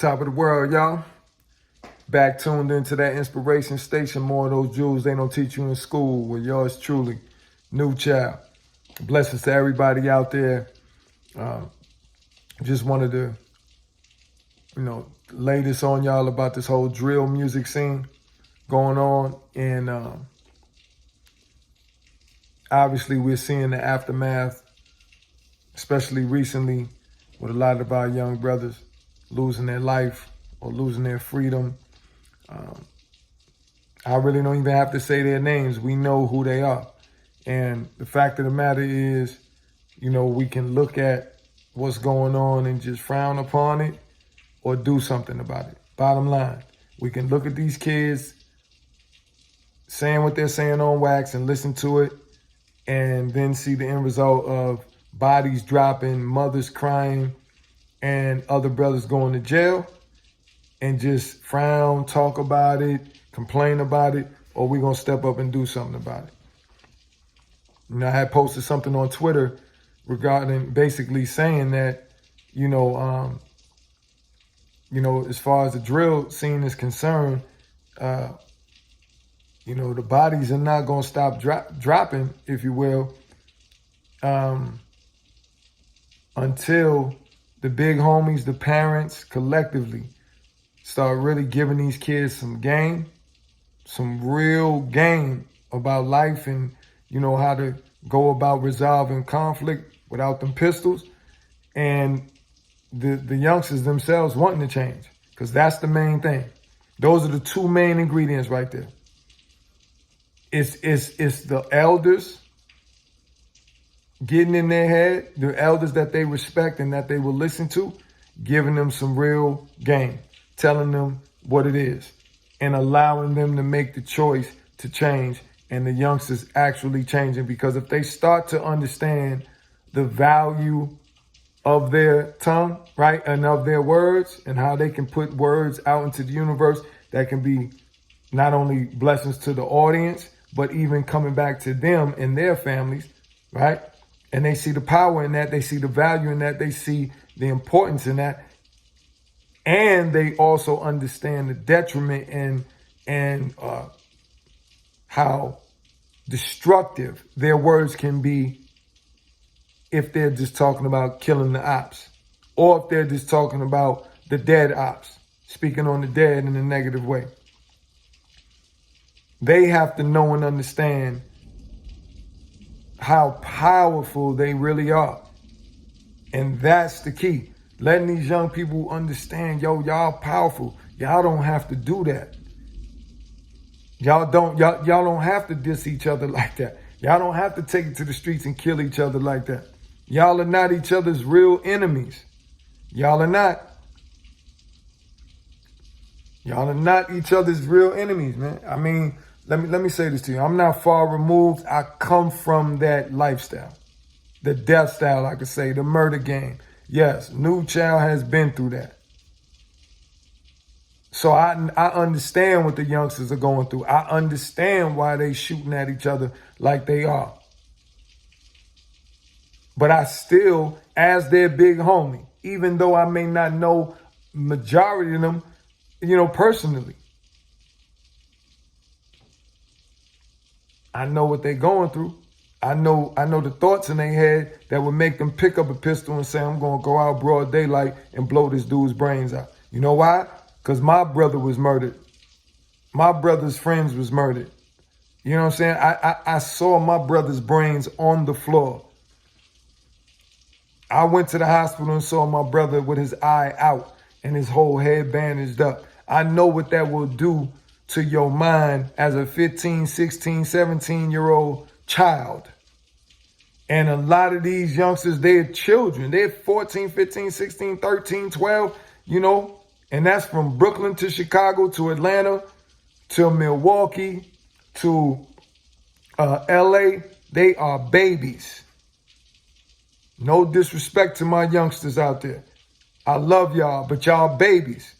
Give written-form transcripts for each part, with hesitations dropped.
Top of the world, y'all. Back tuned into that inspiration station. More of those jewels they don't teach you in school. With yours truly, New Child. Blessings to everybody out there. Just wanted to, lay this on y'all about this whole drill music scene going on. And obviously we're seeing the aftermath, especially recently, with a lot of our young brothers losing their life or losing their freedom. I really don't even have to say their names. We know who they are. And the fact of the matter is, we can look at what's going on and just frown upon it or do something about it. Bottom line, we can look at these kids saying what they're saying on wax and listen to it and then see the end result of bodies dropping, mothers crying, and other brothers going to jail, and just frown, talk about it, complain about it, or we're going to step up and do something about it. I had posted something on Twitter regarding basically saying that, as far as the drill scene is concerned, the bodies are not going to stop dropping, if you will, until the big homies, the parents, collectively start really giving these kids some game, some real game about life and, how to go about resolving conflict without them pistols, and the youngsters themselves wanting to change, because that's the main thing. Those are the two main ingredients right there. It's the elders getting in their head, the elders that they respect and that they will listen to, giving them some real game, telling them what it is, and allowing them to make the choice to change, and the youngsters actually changing. Because if they start to understand the value of their tongue, right, and of their words, and how they can put words out into the universe that can be not only blessings to the audience, but even coming back to them and their families, right? And they see the power in that, they see the value in that, they see the importance in that. And they also understand the detriment and how destructive their words can be if they're just talking about killing the ops, or if they're just talking about the dead ops, speaking on the dead in a negative way. They have to know and understand how powerful they really are. And that's the key. Letting these young people understand, y'all powerful. Y'all don't have to do that. Y'all don't have to diss each other like that. Y'all don't have to take it to the streets and kill each other like that. Y'all are not each other's real enemies. Y'all are not. Y'all are not each other's real enemies, man. I mean, let me say this to you. I'm not far removed. I come from that lifestyle. The death style, I could say, the murder game. Yes, New Child has been through that. So I understand what the youngsters are going through. I understand why they shooting at each other like they are. But I still, as their big homie, even though I may not know majority of them, personally, I know what they're going through. I know the thoughts in their head that would make them pick up a pistol and say, I'm going to go out broad daylight and blow this dude's brains out. You know why? Because my brother was murdered. My brother's friends was murdered. You know what I'm saying? I saw my brother's brains on the floor. I went to the hospital and saw my brother with his eye out and his whole head bandaged up. I know what that will do to your mind as a 15, 16, 17-year-old child. And a lot of these youngsters, they're children. They're 14, 15, 16, 13, 12, and that's from Brooklyn to Chicago to Atlanta to Milwaukee to LA. They are babies. No disrespect to my youngsters out there. I love y'all, but y'all babies.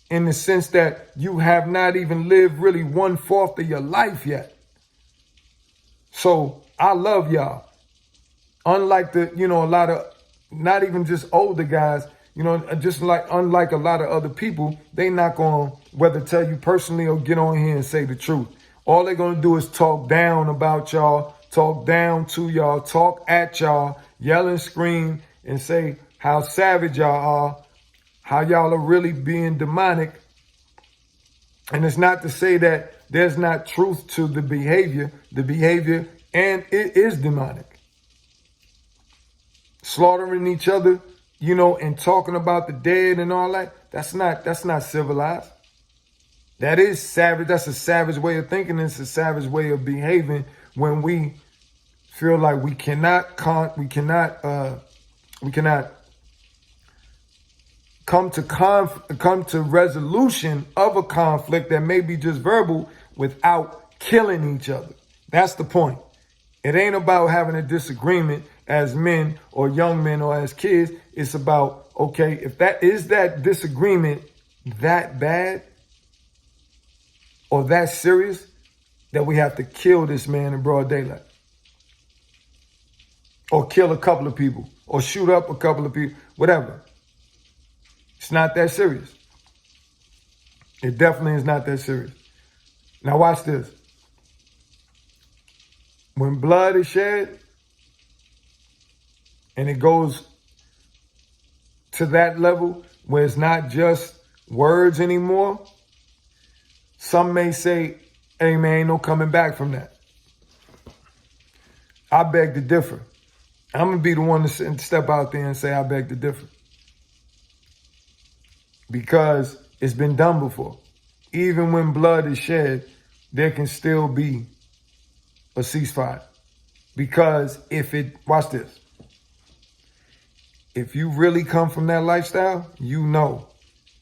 In the sense that you have not even lived really 1/4 of your life yet. So I love y'all. Unlike a lot of, not even just older guys, You know, just like unlike a lot of other people, they not going to whether tell you personally or get on here and say the truth. All they're going to do is talk down about y'all, talk down to y'all, talk at y'all, yell and scream and say how savage y'all are, how y'all are really being demonic. And it's not to say that there's not truth to the behavior, and it is demonic. Slaughtering each other, you know, and talking about the dead and all that, that's not civilized. That is savage. That's a savage way of thinking. It's a savage way of behaving when we feel like we cannot come to resolution of a conflict that may be just verbal without killing each other. That's the point. It ain't about having a disagreement as men or young men or as kids. It's about, okay, if that disagreement that bad or that serious that we have to kill this man in broad daylight, or kill a couple of people, or shoot up a couple of people, whatever. It's not that serious. It definitely is not that serious. Now watch this. When blood is shed and it goes to that level where it's not just words anymore, some may say, hey man, ain't no coming back from that. I beg to differ. I'm going to be the one to step out there and say I beg to differ. Because it's been done before. Even when blood is shed, there can still be a ceasefire. Because watch this. If you really come from that lifestyle, you know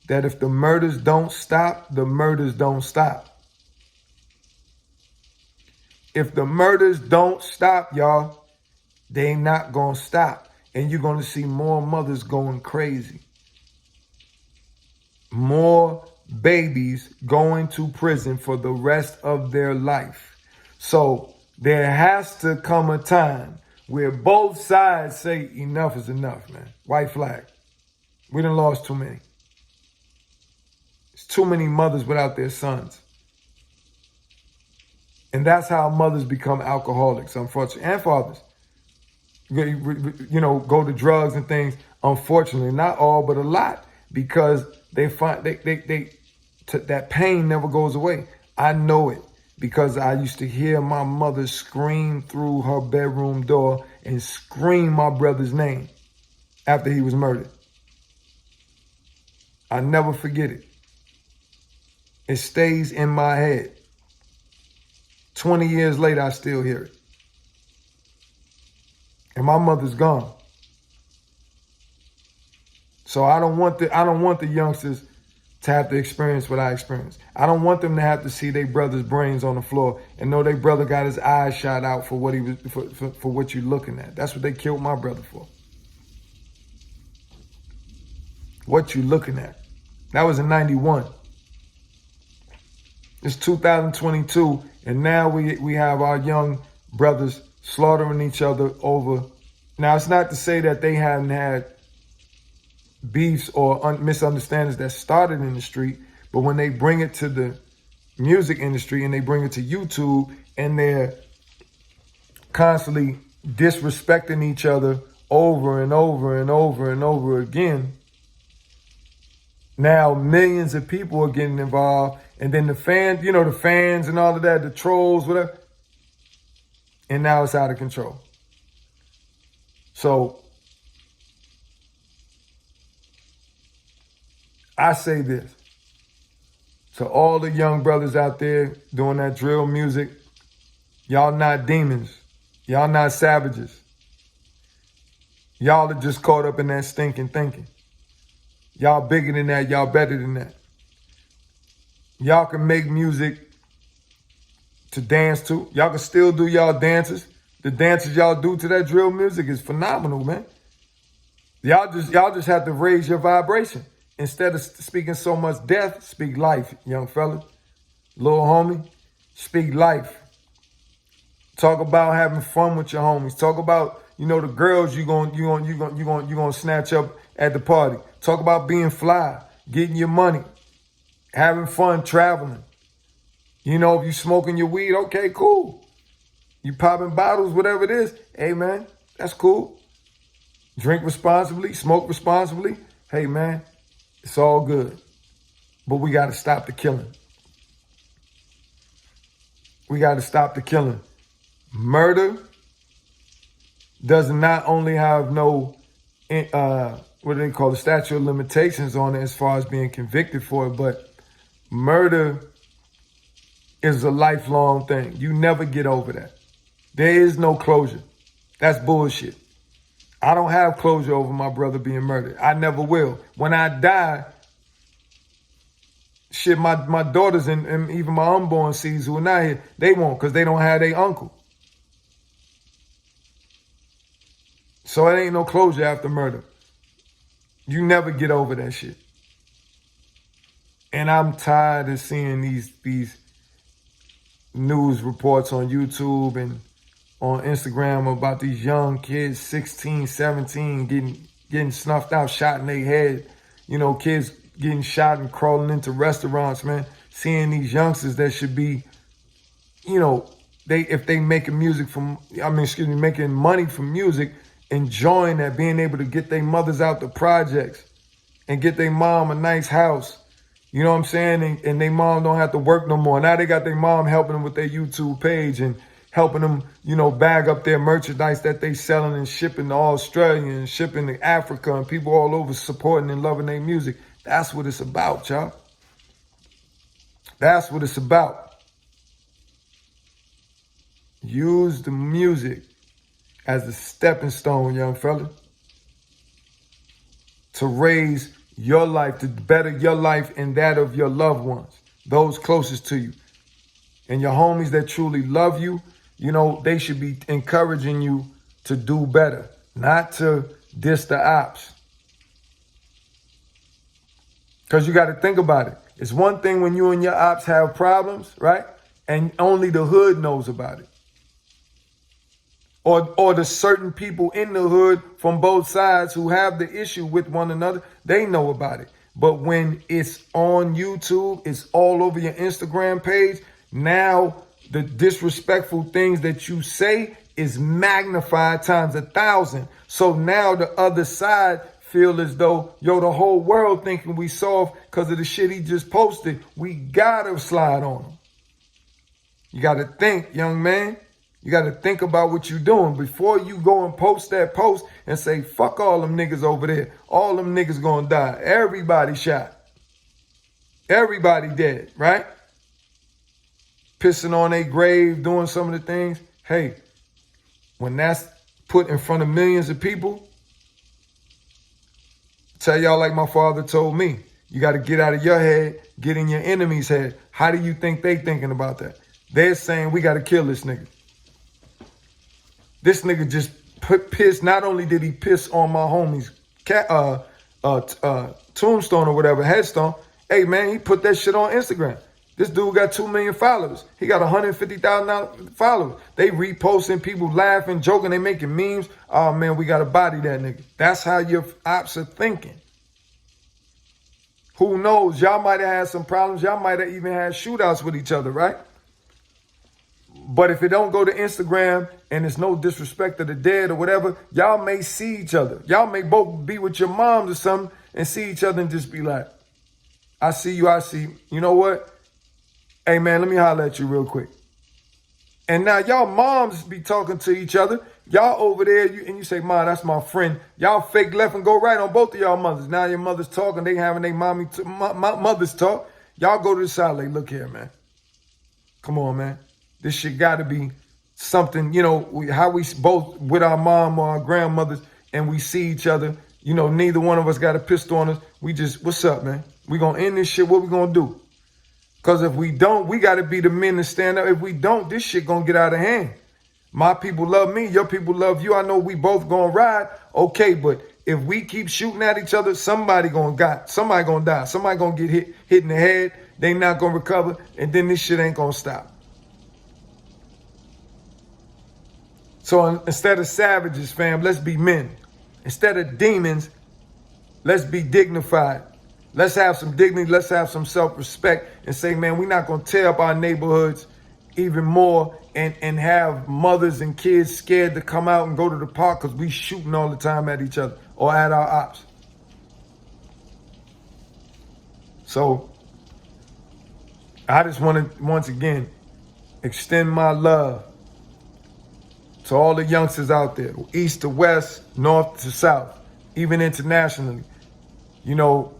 that if the murders don't stop, the murders don't stop. If the murders don't stop, y'all, they not gonna stop. And you're gonna see more mothers going crazy. More babies going to prison for the rest of their life. So there has to come a time where both sides say enough is enough, man. White flag. We done lost too many. It's too many mothers without their sons. And that's how mothers become alcoholics, unfortunately, and fathers. You know, go to drugs and things, unfortunately. Not all, but a lot. Because they find that pain never goes away. I know it because I used to hear my mother scream through her bedroom door and scream my brother's name after he was murdered. I never forget it. It stays in my head. 20 years later, I still hear it. And my mother's gone. So I don't want the youngsters to have to experience what I experienced. I don't want them to have to see their brother's brains on the floor and know their brother got his eyes shot out for what he was for what you're looking at. That's what they killed my brother for. What you looking at? That was in 91. It's 2022, and now we have our young brothers slaughtering each other over. Now, it's not to say that they haven't had beefs or misunderstandings that started in the street, but when they bring it to the music industry and they bring it to YouTube and they're constantly disrespecting each other over and over and over and over again, now millions of people are getting involved, and then the fans and all of that, the trolls, whatever, and now it's out of control. So I say this to all the young brothers out there doing that drill music. Y'all not demons. Y'all not savages. Y'all are just caught up in that stinking thinking. Y'all bigger than that. Y'all better than that. Y'all can make music to dance to. Y'all can still do y'all dances. The dances y'all do to that drill music is phenomenal, man. Y'all just have to raise your vibration. Instead of speaking so much death, speak life, young fella. Little homie, speak life. Talk about having fun with your homies. Talk about, the girls you gonna snatch up at the party. Talk about being fly, getting your money, having fun, traveling. You know, if you smoking your weed, okay, cool. You popping bottles, whatever it is, hey, man, that's cool. Drink responsibly, smoke responsibly. Hey, man, it's all good. But we got to stop the killing. We got to stop the killing. Murder does not only have no, what do they call the statute of limitations on it as far as being convicted for it, but murder is a lifelong thing. You never get over that. There is no closure. That's bullshit. I don't have closure over my brother being murdered. I never will. When I die, shit, my daughters and even my unborn seeds who are not here, they won't because they don't have their uncle. So it ain't no closure after murder. You never get over that shit. And I'm tired of seeing these news reports on YouTube and on Instagram about these young kids, 16, 17, getting snuffed out, shot in their head. You know, kids getting shot and crawling into restaurants, man. Seeing these youngsters that should be, you know, if they making making money from music, enjoying that, being able to get their mothers out the projects and get their mom a nice house. You know what I'm saying? And their mom don't have to work no more. Now they got their mom helping them with their YouTube page and helping them, you know, bag up their merchandise that they selling and shipping to Australia and shipping to Africa, and people all over supporting and loving their music. That's what it's about, y'all. That's what it's about. Use the music as a stepping stone, young fella, to raise your life, to better your life and that of your loved ones, those closest to you. And your homies that truly love you, you know, they should be encouraging you to do better, not to diss the ops. Because you got to think about it. It's one thing when you and your ops have problems, right? And only the hood knows about it. Or the certain people in the hood from both sides who have the issue with one another, they know about it. But when it's on YouTube, it's all over your Instagram page, now the disrespectful things that you say is magnified times 1,000. So now the other side feel as though, yo, the whole world thinking we soft because of the shit he just posted. We gotta slide on him. You gotta think, young man. You got to think about what you're doing before you go and post that post and say, fuck all them niggas over there. All them niggas gonna die. Everybody shot. Everybody dead, right? Pissing on their grave, doing some of the things. Hey, when that's put in front of millions of people, tell y'all like my father told me, you got to get out of your head, get in your enemy's head. How do you think they thinking about that? They're saying we got to kill this nigga. This nigga just piss. Not only did he piss on my homie's tombstone or whatever, headstone. Hey, man, he put that shit on Instagram. This dude got 2 million followers. He got 150,000 followers. They reposting, people laughing, joking, they making memes. Oh, man, we got to body that nigga. That's how your ops are thinking. Who knows? Y'all might have had some problems. Y'all might have even had shootouts with each other, right? But if it don't go to Instagram and it's no disrespect to the dead or whatever, y'all may see each other. Y'all may both be with your moms or something and see each other and just be like, I see you, I see you. You know what? Hey, man, let me holler at you real quick. And now y'all moms be talking to each other. Y'all over there, and you say, Mom, that's my friend. Y'all fake left and go right on both of y'all mothers. Now your mother's talking. They having their mothers talk. Y'all go to the side like, look here, man. Come on, man. This shit got to be something, you know, how we both with our mom or our grandmothers and we see each other. You know, neither one of us got a pistol on us. We just, what's up, man? We going to end this shit. What we going to do? Because if we don't, we got to be the men to stand up. If we don't, this shit going to get out of hand. My people love me. Your people love you. I know we both going to ride. Okay, but if we keep shooting at each other, somebody going to die. Somebody going to get hit in the head. They not going to recover. And then this shit ain't going to stop. So instead of savages, fam, let's be men. Instead of demons, Let's be dignified. Let's have some dignity. Let's have some self-respect and say, man, we're not going to tear up our neighborhoods even more and have mothers and kids scared to come out and go to the park because we shooting all the time at each other or at our ops. So I just want to, once again, extend my love to all the youngsters out there, east to west, north to south, even internationally. You know,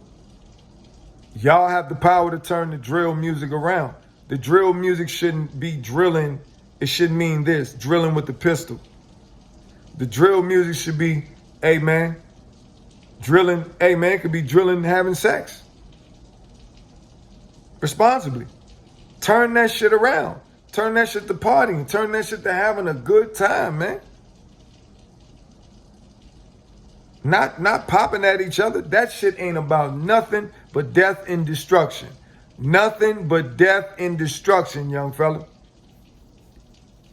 y'all have the power to turn the drill music around. The drill music shouldn't be drilling. It shouldn't mean this, drilling with the pistol. The drill music should be, hey man, drilling, hey man, it could be drilling and having sex. Responsibly. Turn that shit around. Turn that shit to partying. Turn that shit to having a good time, man. Not popping at each other. That shit ain't about nothing but death and destruction. Nothing but death and destruction, young fella.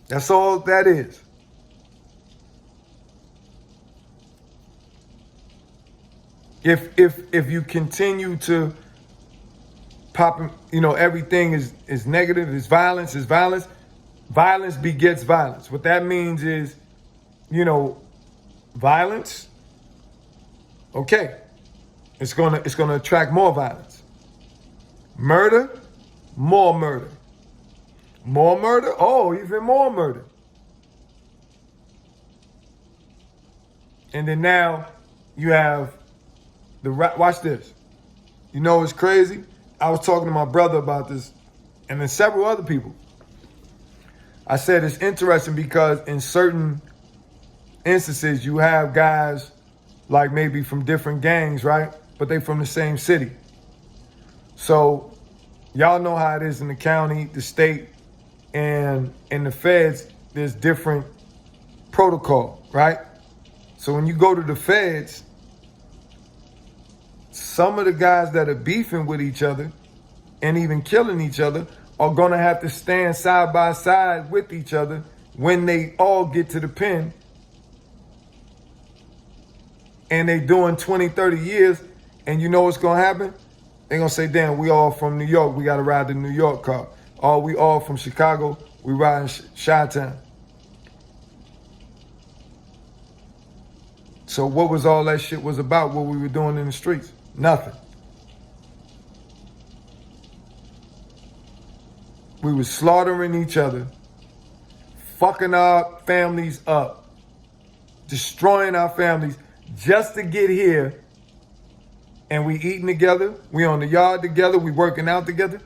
That's all that is. If you continue to pop, you know, everything is negative, is violence, violence begets violence. What that means is, you know, violence, okay, it's gonna attract more violence. Murder, more murder. More murder, oh, even more murder. And then now you have watch this. You know it's crazy? I was talking to my brother about this and then several other people. I said it's interesting because in certain instances you have guys like maybe from different gangs, right? But they from the same city. So y'all know how it is in the county, the state, and in the feds, there's different protocol, right? So when you go to the feds, some of the guys that are beefing with each other and even killing each other are gonna have to stand side by side with each other when they all get to the pen and they doing 20, 30 years, and you know what's gonna happen? They're gonna say, damn, we all from New York, we gotta ride the New York car. Or we all from Chicago, we riding Chi-Town. So what was all that shit was about, what we were doing in the streets? Nothing. We were slaughtering each other, fucking our families up, destroying our families just to get here. And we eating together, we on the yard together, we working out together.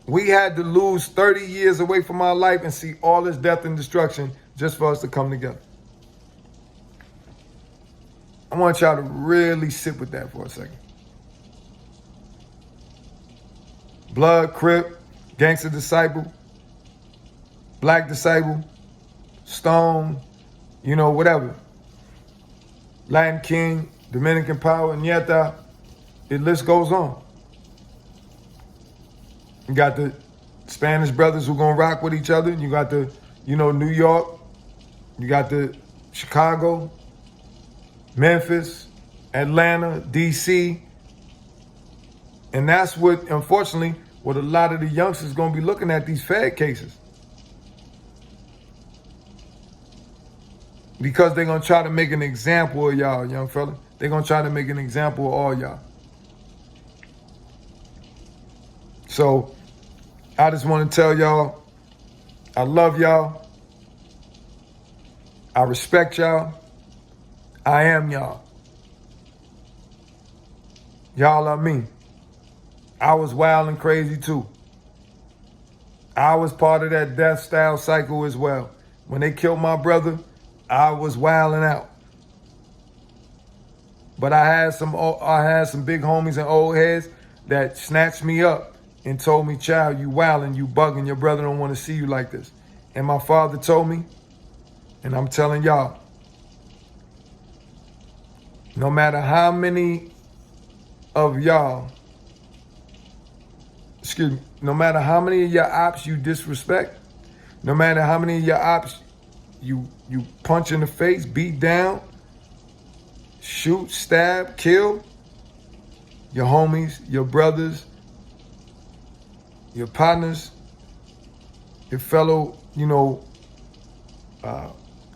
We had to lose 30 years away from our life and see all this death and destruction just for us to come together. I want y'all to really sit with that for a second. Blood, Crip, Gangster Disciple, Black Disciple, Stone, you know, whatever. Latin King, Dominican Power, Nieta, the list goes on. You got the Spanish brothers who gonna rock with each other. You got the, you know, New York. You got the Chicago, Memphis, Atlanta, DC. And that's what, unfortunately, what a lot of the youngsters gonna be looking at, these Fed cases. Because they're gonna try to make an example of y'all, young fella. They're gonna try to make an example of all y'all. So I just want to tell y'all, I love y'all. I respect y'all. I am y'all. Y'all are me. I was wild and crazy too. I was part of that death style cycle as well. When they killed my brother, I was wilding out. But I had some big homies and old heads that snatched me up and told me, child, you wilding, you bugging, your brother don't want to see you like this. And my father told me, and I'm telling y'all, no matter how many of y'all, no matter how many of your ops you disrespect, no matter how many of your ops you punch in the face, beat down, shoot, stab, kill your homies, your brothers, your partners, your fellow,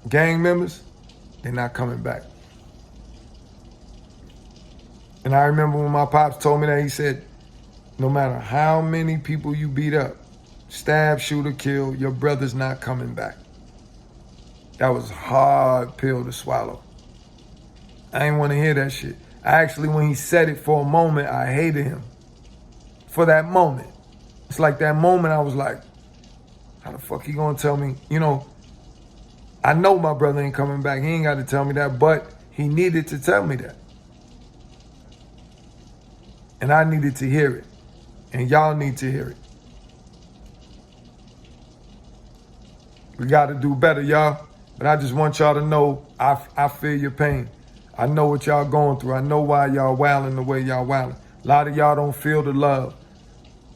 gang members, they're not coming back. And I remember when my pops told me that, he said, no matter how many people you beat up, stab, shoot, or kill, your brother's not coming back. That was a hard pill to swallow. I ain't want to hear that shit. Actually, when he said it for a moment, I hated him. For that moment. It's like that moment I was like, how the fuck he gonna tell me? I know my brother ain't coming back. He ain't got to tell me that, but he needed to tell me that. And I needed to hear it. And y'all need to hear it. We got to do better, y'all. But I just want y'all to know I feel your pain. I know what y'all going through. I know why y'all wilding the way y'all wilding. A lot of y'all don't feel the love.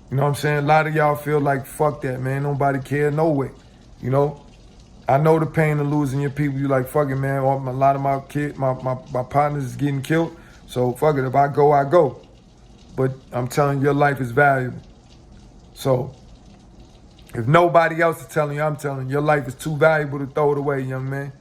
You know what I'm saying? A lot of y'all feel like, fuck that, man. Nobody care, no way. I know the pain of losing your people. You like, fuck it, man. A lot of my kids, my partners is getting killed. So fuck it, if I go, I go. But I'm telling you, your life is valuable. So if nobody else is telling you, I'm telling you, your life is too valuable to throw it away, young man.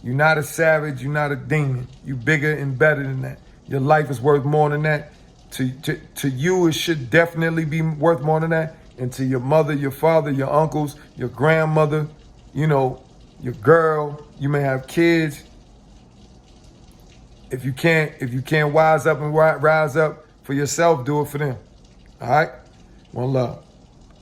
You're not a savage. You're not a demon. You're bigger and better than that. Your life is worth more than that. To you, it should definitely be worth more than that. And to your mother, your father, your uncles, your grandmother, your girl, you may have kids. If you can't wise up and rise up for yourself, do it for them. All right? One love.